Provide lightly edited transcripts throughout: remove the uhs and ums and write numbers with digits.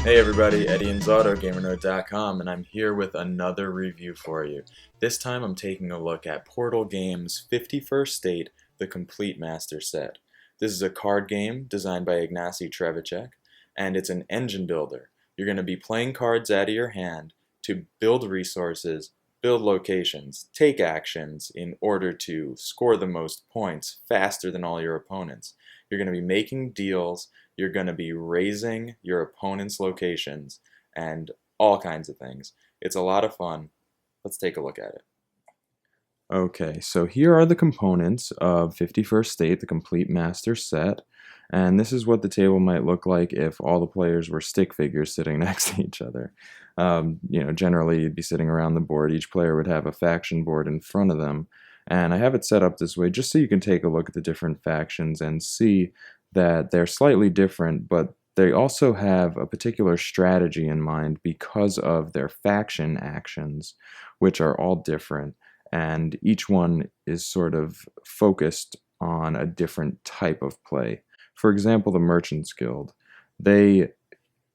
Hey everybody, Eddie Inzauto, GamerNode.com, and I'm here with another review for you. This time I'm taking a look at Portal Games' 51st State, the Complete Master Set. This is a card game designed by Ignacy Trzewiczek, and it's an engine builder. You're going to be playing cards out of your hand to build resources, build locations, take actions in order to score the most points faster than all your opponents. You're going to be making deals, you're going to be raising your opponent's locations, and all kinds of things. It's a lot of fun. Let's take a look at it. Okay, so here are the components of 51st State, the Complete Master Set. And this is what the table might look like if all the players were stick figures sitting next to each other. Generally you'd be sitting around the board. Each player would have a faction board in front of them. And I have it set up this way just so you can take a look at the different factions and see that they're slightly different, but they also have a particular strategy in mind because of their faction actions, which are all different. And each one is sort of focused on a different type of play. For example, the Merchants Guild, they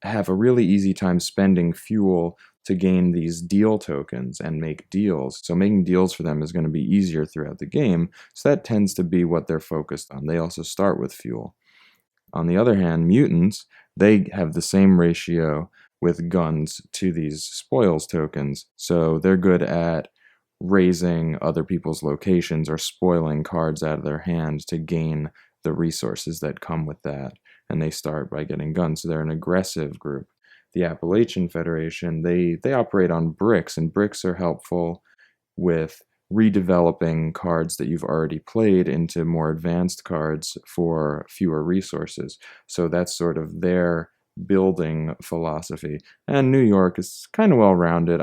have a really easy time spending fuel to gain these deal tokens and make deals. So making deals for them is going to be easier throughout the game, so that tends to be what they're focused on. They also start with fuel. On the other hand, mutants, they have the same ratio with guns to these spoils tokens, so they're good at raising other people's locations or spoiling cards out of their hand to gain the resources that come with that. And they start by getting guns, so they're an aggressive group. The Appalachian Federation, they operate on bricks, and bricks are helpful with redeveloping cards that you've already played into more advanced cards for fewer resources. So that's sort of their building philosophy. And New York is kind of well-rounded.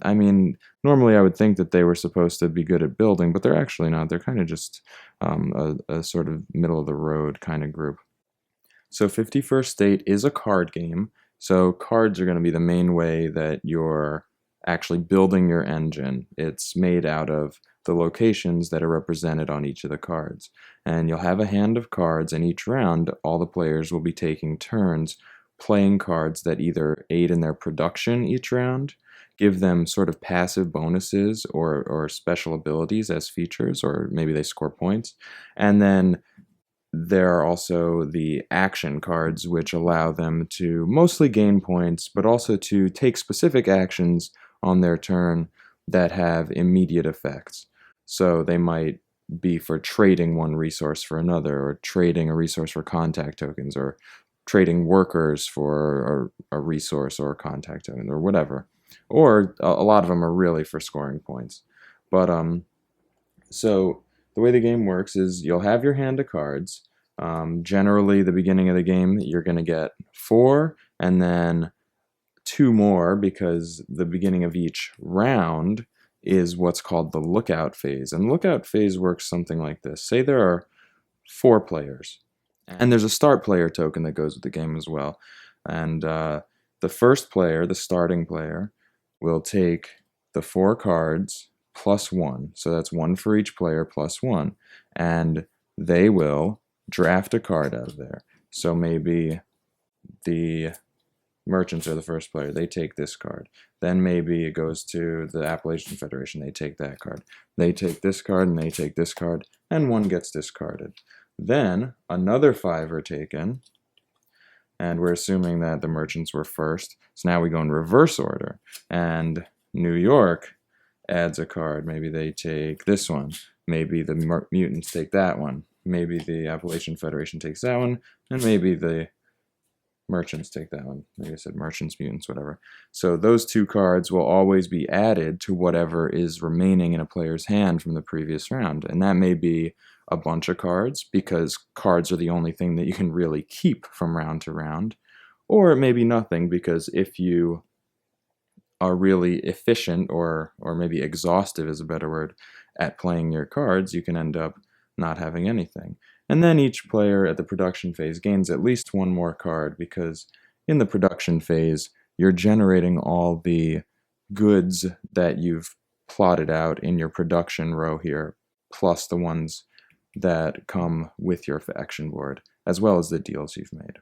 I mean, normally I would think that they were supposed to be good at building, but they're actually not. They're kind of just a sort of middle-of-the-road kind of group. So 51st State is a card game, so cards are going to be the main way that you're actually building your engine. It's made out of the locations that are represented on each of the cards. And you'll have a hand of cards, and each round all the players will be taking turns playing cards that either aid in their production each round, give them sort of passive bonuses or special abilities as features, or maybe they score points, and then there are also the action cards, which allow them to mostly gain points, but also to take specific actions on their turn that have immediate effects. So they might be for trading one resource for another, or trading a resource for contact tokens, or trading workers for a resource or a contact token, or whatever. Or a lot of them are really for scoring points. But so the way the game works is you'll have your hand of cards. Generally, the beginning of the game, you're going to get 4, and then 2 more, because the beginning of each round is what's called the lookout phase. And lookout phase works something like this. Say there are 4 players, and there's a start player token that goes with the game as well. And the first player, the starting player, will take the 4 cards plus 1. So that's 1 for each player plus 1. And they will draft a card out of there. So maybe the merchants are the first player. They take this card. Then maybe it goes to the Appalachian Federation. They take that card. They take this card, and they take this card, and 1 gets discarded. Then another 5 are taken, and we're assuming that the merchants were first. So now we go in reverse order, and New York adds a card. Maybe they take this one. Maybe the mutants take that one. Maybe the Appalachian Federation takes that one, and maybe the merchants take that one. Maybe I said merchants, mutants, whatever. So those 2 cards will always be added to whatever is remaining in a player's hand from the previous round. And that may be a bunch of cards, because cards are the only thing that you can really keep from round to round. Or it may be nothing, because if you are really efficient, or maybe exhaustive is a better word, at playing your cards, you can end up not having anything. And then each player at the production phase gains at least 1 more card, because in the production phase, you're generating all the goods that you've plotted out in your production row here, plus the ones that come with your faction board, as well as the deals you've made.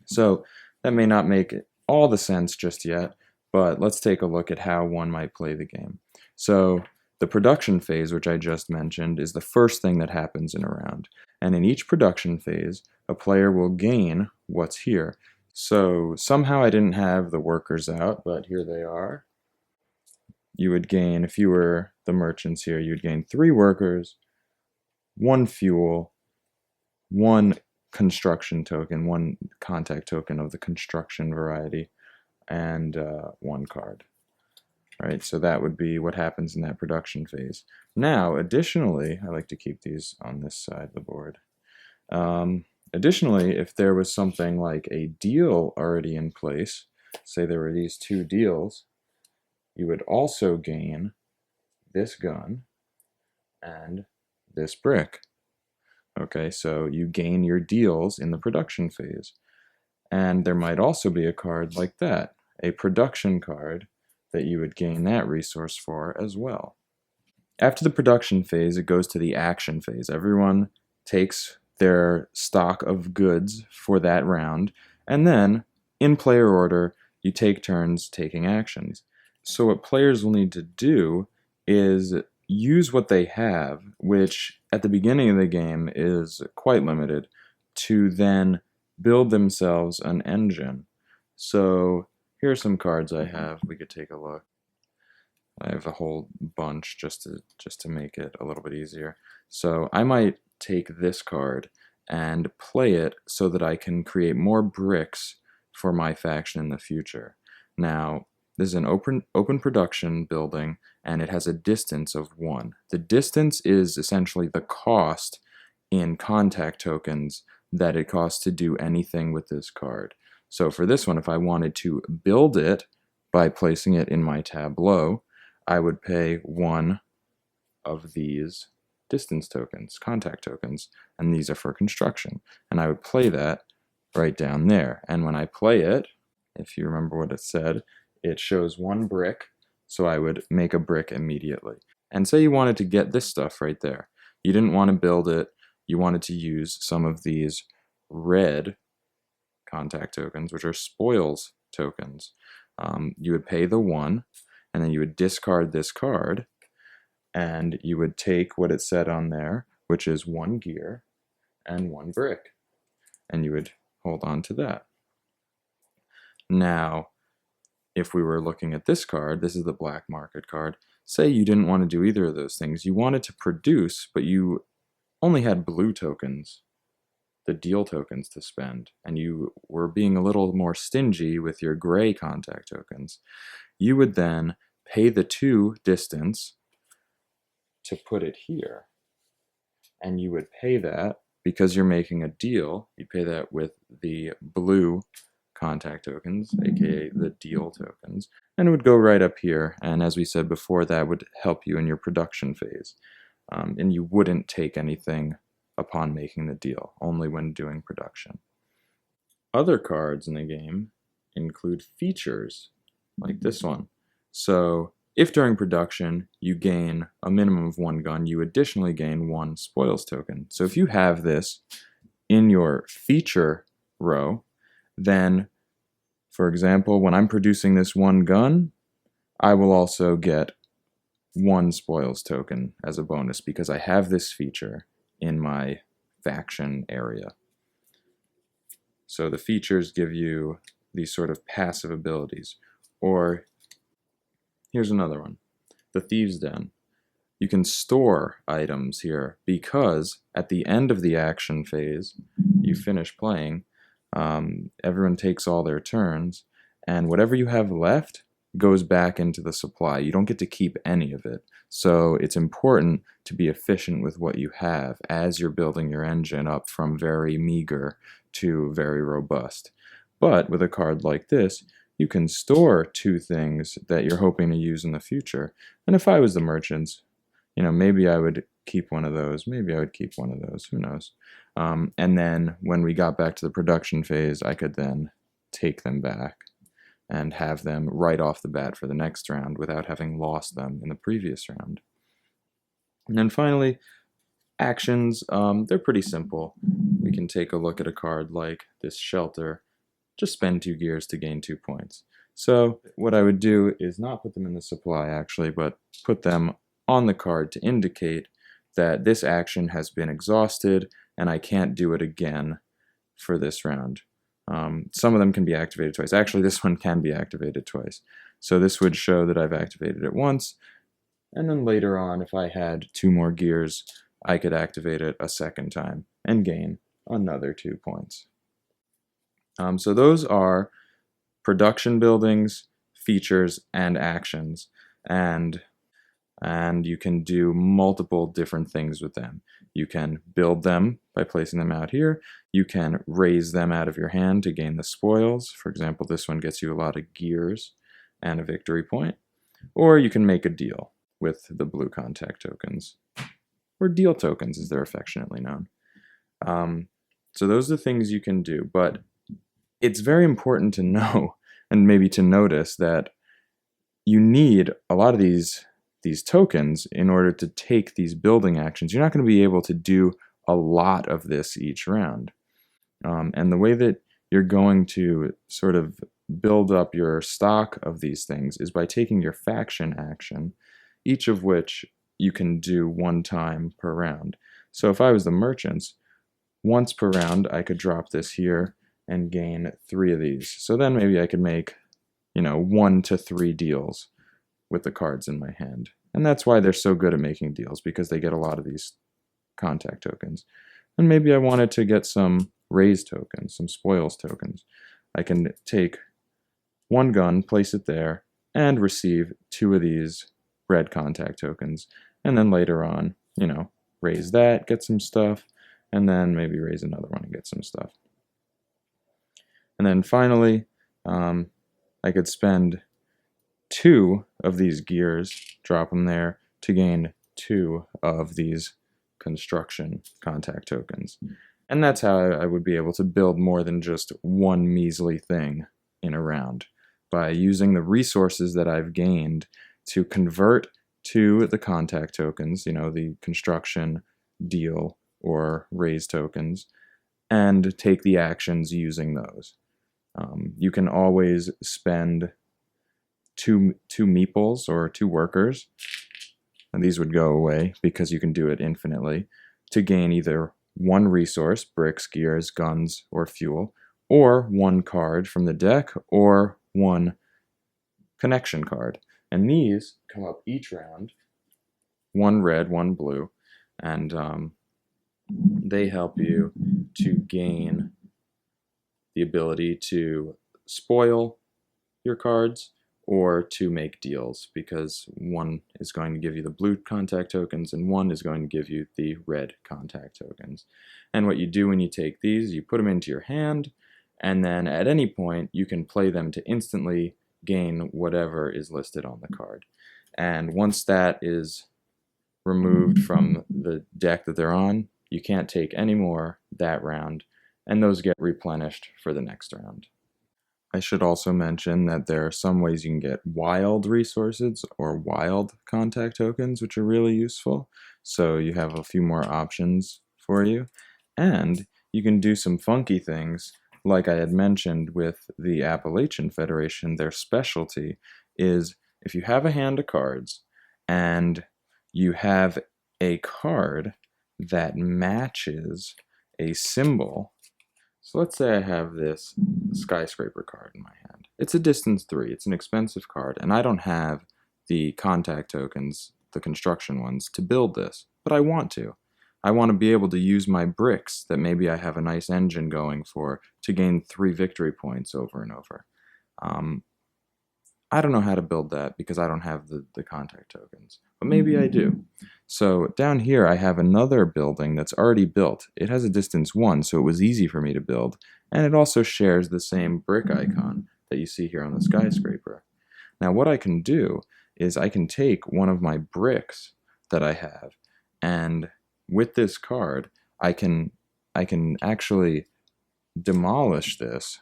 So that may not make all the sense just yet, but let's take a look at how one might play the game. So the production phase, which I just mentioned, is the first thing that happens in a round. And in each production phase, a player will gain what's here. So somehow I didn't have the workers out, but here they are. You would gain, if you were the merchants here, you'd gain 3 workers, 1 fuel, 1 construction token, 1 contact token of the construction variety, and 1 card. Right, so that would be what happens in that production phase. Now, additionally, I like to keep these on this side of the board. Additionally, if there was something like a deal already in place, say there were these 2 deals, you would also gain this gun and this brick. Okay, so you gain your deals in the production phase. And there might also be a card like that, a production card, that you would gain that resource for as well. After the production phase, it goes to the action phase. Everyone takes their stock of goods for that round, and then, in player order, you take turns taking actions. So what players will need to do is use what they have, which at the beginning of the game is quite limited, to then build themselves an engine. So here are some cards I have. We could take a look. I have a whole bunch just to make it a little bit easier. So I might take this card and play it so that I can create more bricks for my faction in the future. Now, this is an open production building, and it has a distance of 1. The distance is essentially the cost in contact tokens that it costs to do anything with this card. So for this one, if I wanted to build it by placing it in my tableau, I would pay 1 of these distance tokens, contact tokens, and these are for construction. And I would play that right down there. And when I play it, if you remember what it said, it shows 1 brick, so I would make a brick immediately. And say you wanted to get this stuff right there. You didn't want to build it, you wanted to use some of these red contact tokens, which are spoils tokens. You would pay the 1, and then you would discard this card, and you would take what it said on there, which is 1 gear and 1 brick, and you would hold on to that. Now, if we were looking at this card, this is the black market card, say you didn't want to do either of those things. You wanted to produce, but you only had blue tokens, the deal tokens to spend, and you were being a little more stingy with your gray contact tokens. You would then pay the 2 distance to put it here, and you would pay that, because you're making a deal, you pay that with the blue contact tokens, aka the deal tokens, and it would go right up here, and as we said before, that would help you in your production phase. And you wouldn't take anything upon making the deal, only when doing production. Other cards in the game include features, like this one. So if during production you gain a minimum of 1 gun, you additionally gain 1 spoils token. So if you have this in your feature row, then, for example, when I'm producing this 1 gun, I will also get 1 spoils token as a bonus because I have this feature in my faction area. So the features give you these sort of passive abilities. Or here's another one, the Thieves' Den. You can store items here because at the end of the action phase, you finish playing, everyone takes all their turns, and whatever you have left goes back into the supply. You don't get to keep any of it. So it's important to be efficient with what you have as you're building your engine up from very meager to very robust. But with a card like this, you can store 2 things that you're hoping to use in the future. And if I was the merchants, maybe I would keep one of those. Maybe I would keep one of those. Who knows? And then when we got back to the production phase, I could then take them back and have them right off the bat for the next round without having lost them in the previous round. And then finally, actions, they're pretty simple. We can take a look at a card like this Shelter, just spend 2 gears to gain 2 points. So what I would do is not put them in the supply actually, but put them on the card to indicate that this action has been exhausted and I can't do it again for this round. Some of them can be activated twice. Actually, this one can be activated twice. So this would show that I've activated it once, and then later on, if I had 2 more gears, I could activate it a second time and gain another 2 points. So those are production buildings, features, and actions, and you can do multiple different things with them. You can build them by placing them out here. You can raise them out of your hand to gain the spoils. For example, this one gets you a lot of gears and a victory point. Or you can make a deal with the blue contact tokens, or deal tokens as they're affectionately known. So those are the things you can do, but it's very important to know and maybe to notice that you need a lot of these tokens in order to take these building actions. You're not going to be able to do a lot of this each round. And the way that you're going to sort of build up your stock of these things is by taking your faction action, each of which you can do 1 time per round. So if I was the merchants, once per round I could drop this here and gain 3 of these. So then maybe I could make, 1 to 3 deals with the cards in my hand. And that's why they're so good at making deals, because they get a lot of these contact tokens. And maybe I wanted to get some raise tokens, some spoils tokens. I can take 1 gun, place it there, and receive 2 of these red contact tokens. And then later on, raise that, get some stuff, and then maybe raise another one and get some stuff. And then finally, I could spend 2 of these gears, drop them there, to gain 2 of these construction contact tokens. And that's how I would be able to build more than just 1 measly thing in a round, by using the resources that I've gained to convert to the contact tokens, the construction, deal, or raise tokens, and take the actions using those. You can always spend 2 meeples or 2 workers, and these would go away because you can do it infinitely, to gain either 1 resource, bricks, gears, guns, or fuel, or 1 card from the deck, or 1 connection card. And these come up each round, 1 red, 1 blue, and they help you to gain the ability to spoil your cards or to make deals, because 1 is going to give you the blue contact tokens and 1 is going to give you the red contact tokens. And what you do when you take these, you put them into your hand, and then at any point you can play them to instantly gain whatever is listed on the card. And once that is removed from the deck that they're on, you can't take any more that round, and those get replenished for the next round. I should also mention that there are some ways you can get wild resources or wild contact tokens, which are really useful. So you have a few more options for you. And you can do some funky things, like I had mentioned with the Appalachian Federation. Their specialty is if you have a hand of cards and you have a card that matches a symbol. So let's say I have this skyscraper card in my hand. It's a distance 3, it's an expensive card, and I don't have the contact tokens, the construction ones, to build this, but I want to. I want to be able to use my bricks that maybe I have a nice engine going for to gain 3 victory points over and over. I don't know how to build that because I don't have the contact tokens, but maybe I do. So down here I have another building that's already built. It has a distance 1, so it was easy for me to build, and it also shares the same brick icon that you see here on the skyscraper. Now what I can do is I can take one of my bricks that I have, and with this card I can actually demolish this,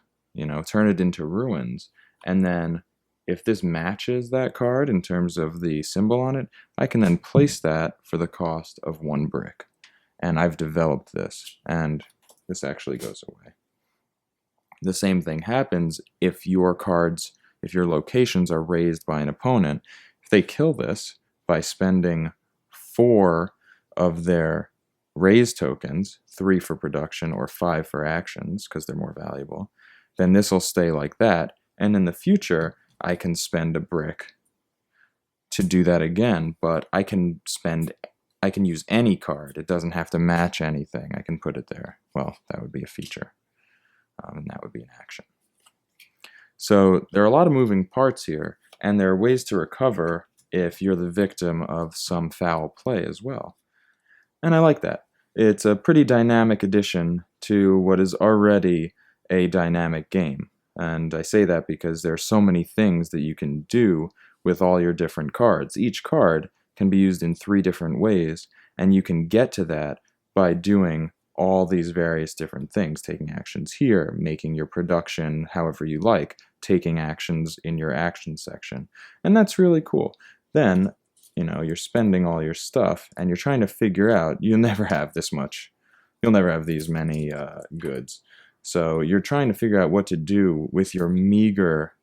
turn it into ruins, and then if this matches that card in terms of the symbol on it, I can then place that for the cost of 1 brick. And I've developed this, and this actually goes away. The same thing happens if your cards, if your locations are raised by an opponent. If they kill this by spending 4 of their raise tokens, 3 for production or 5 for actions because they're more valuable, then this will stay like that. And in the future, I can spend a brick to do that again, but I can use any card. It doesn't have to match anything. I can put it there. Well, that would be a feature, and that would be an action. So there are a lot of moving parts here, and there are ways to recover if you're the victim of some foul play as well. And I like that. It's a pretty dynamic addition to what is already a dynamic game. And I say that because there are so many things that you can do with all your different cards. Each card can be used in 3 different ways, and you can get to that by doing all these various different things, taking actions here, making your production however you like, taking actions in your action section. And that's really cool. Then, you're spending all your stuff, and you're trying to figure out, you'll never have this much. You'll never have these many goods. So you're trying to figure out what to do with your meager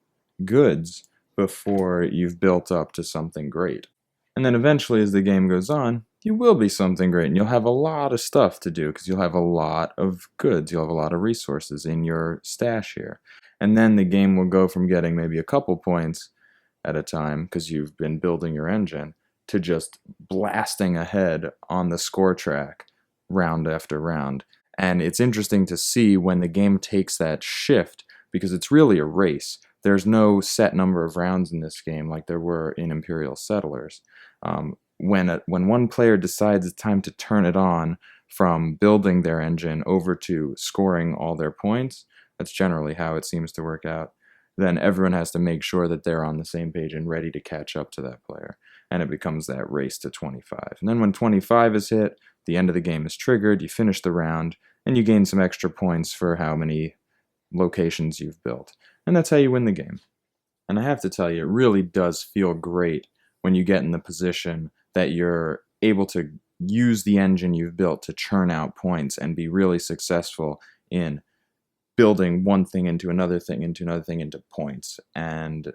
goods before you've built up to something great. And then eventually, as the game goes on, you will be something great, and you'll have a lot of stuff to do because you'll have a lot of goods, you'll have a lot of resources in your stash here. And then the game will go from getting maybe a couple points at a time because you've been building your engine to just blasting ahead on the score track round after round. And it's interesting to see when the game takes that shift because it's really a race. There's no set number of rounds in this game like there were in Imperial Settlers. When one player decides it's time to turn it on from building their engine over to scoring all their points, that's generally how it seems to work out, then everyone has to make sure that they're on the same page and ready to catch up to that player. And it becomes that race to 25. And then when 25 is hit, the end of the game is triggered, you finish the round, and you gain some extra points for how many locations you've built. And that's how you win the game. And I have to tell you, it really does feel great when you get in the position that you're able to use the engine you've built to churn out points and be really successful in building one thing into another thing into points. And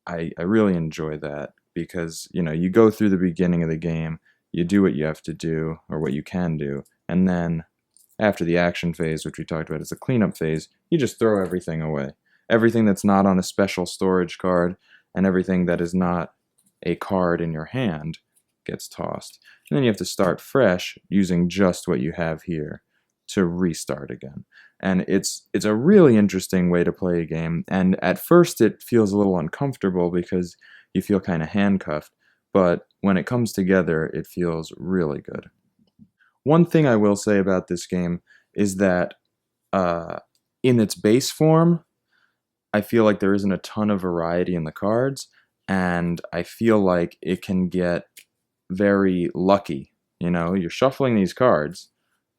I really enjoy that because, you go through the beginning of the game, you do what you have to do or what you can do, and then after the action phase, which we talked about as a cleanup phase, you just throw everything away. Everything that's not on a special storage card and everything that is not a card in your hand gets tossed. And then you have to start fresh using just what you have here to restart again. And it's a really interesting way to play a game. And at first it feels a little uncomfortable because you feel kind of handcuffed. But when it comes together, it feels really good. One thing I will say about this game is that in its base form, I feel like there isn't a ton of variety in the cards, and I feel like it can get very lucky. You're shuffling these cards,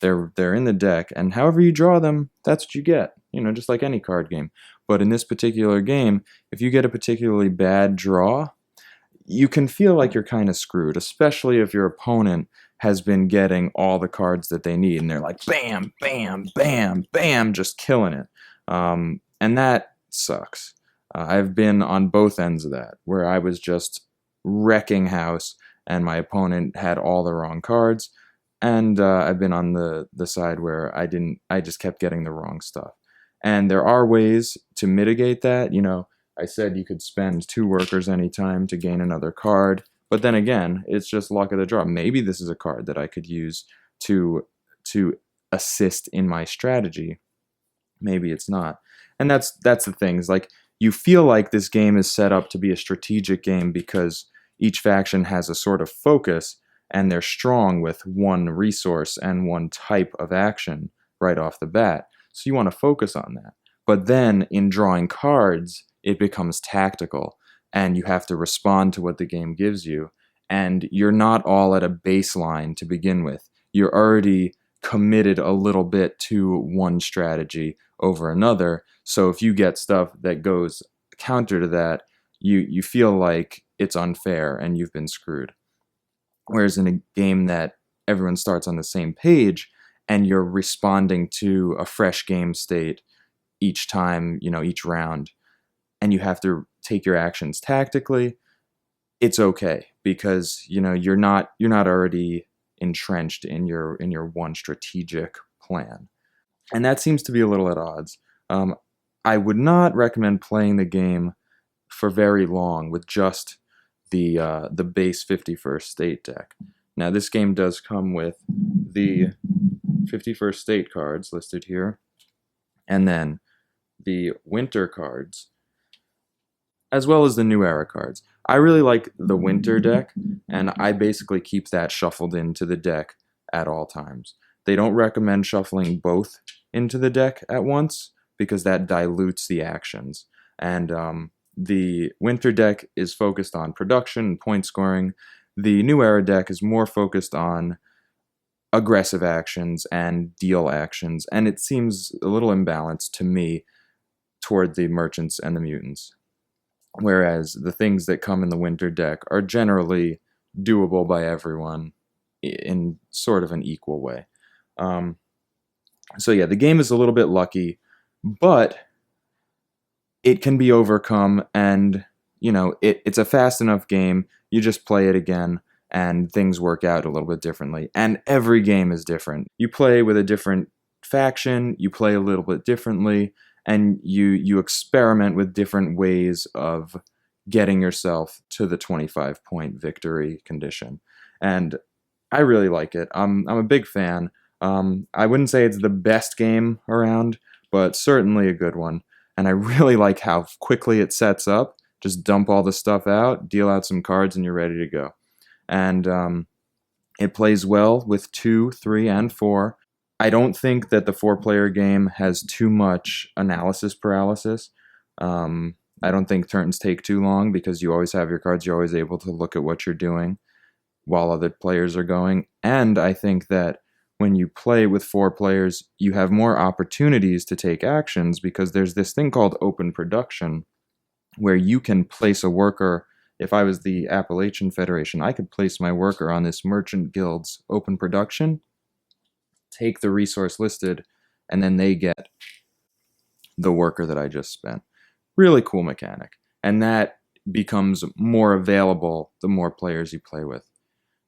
they're in the deck, and however you draw them, that's what you get, just like any card game. But in this particular game, if you get a particularly bad draw, you can feel like you're kind of screwed, especially if your opponent has been getting all the cards that they need, and they're like, bam, bam, bam, bam, just killing it. And that sucks. I've been on both ends of that, where I was just wrecking house, and my opponent had all the wrong cards, and I've been on the side where I just kept getting the wrong stuff. And there are ways to mitigate that. I said you could spend 2 workers anytime to gain another card, but then again, it's just luck of the draw. Maybe this is a card that I could use to assist in my strategy. Maybe it's not. And that's the thing, is like, you feel like this game is set up to be a strategic game because each faction has a sort of focus and they're strong with one resource and one type of action right off the bat. So you want to focus on that. But then in drawing cards, it becomes tactical and you have to respond to what the game gives you. And you're not all at a baseline to begin with. You're already committed a little bit to one strategy over another. So if you get stuff that goes counter to that, you feel like it's unfair and you've been screwed. Whereas in a game that everyone starts on the same page and you're responding to a fresh game state each time, each round, and you have to take your actions tactically, it's okay because you're not already entrenched in your one strategic plan, and that seems to be a little at odds. I would not recommend playing the game for very long with just the base 51st State deck. Now this game does come with the 51st State cards listed here, and then the Winter cards, as well as the New Era cards. I really like the Winter deck, and I basically keep that shuffled into the deck at all times. They don't recommend shuffling both into the deck at once because that dilutes the actions. And the Winter deck is focused on production and point scoring. The New Era deck is more focused on aggressive actions and deal actions, and it seems a little imbalanced to me toward the Merchants and the Mutants. Whereas the things that come in the Winter deck are generally doable by everyone in sort of an equal way. So yeah, the game is a little bit lucky, but it can be overcome, and it's a fast enough game. You just play it again, and things work out a little bit differently. And every game is different. You play with a different faction, you play a little bit differently, and you experiment with different ways of getting yourself to the 25-point victory condition. And I really like it. I'm a big fan. I wouldn't say it's the best game around, but certainly a good one. And I really like how quickly it sets up. Just dump all the stuff out, deal out some cards, and you're ready to go. And it plays well with 2, 3, and 4. I don't think that the 4-player game has too much analysis paralysis. I don't think turns take too long because you always have your cards. You're always able to look at what you're doing while other players are going. And I think that when you play with 4 players, you have more opportunities to take actions because there's this thing called open production where you can place a worker. If I was the Appalachian Federation, I could place my worker on this Merchant Guild's open production, take the resource listed, and then they get the worker that I just spent. Really cool mechanic. And that becomes more available the more players you play with.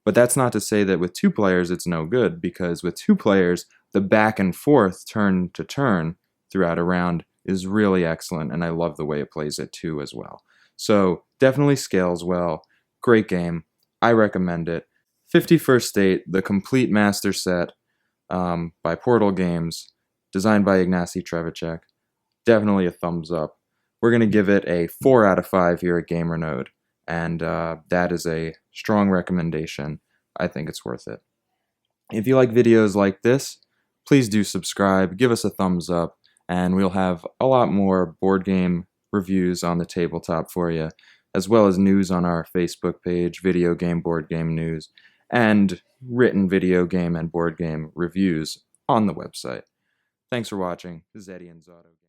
But that's not to say that with 2 players it's no good, because with 2 players, the back and forth turn to turn throughout a round is really excellent, and I love the way it plays at 2 as well. So definitely scales well. Great game. I recommend it. 51st State, the complete master set by Portal Games, designed by Ignacy Trzewiczek. Definitely a thumbs up. We're going to give it a 4 out of 5 here at GamerNode, and that is a strong recommendation. I think it's worth it. If you like videos like this, please do subscribe, give us a thumbs up, and we'll have a lot more board game reviews on the tabletop for you, as well as news on our Facebook page, video game, board game news, and written video game and board game reviews on the website. Thanks for watching. This is Inzauto.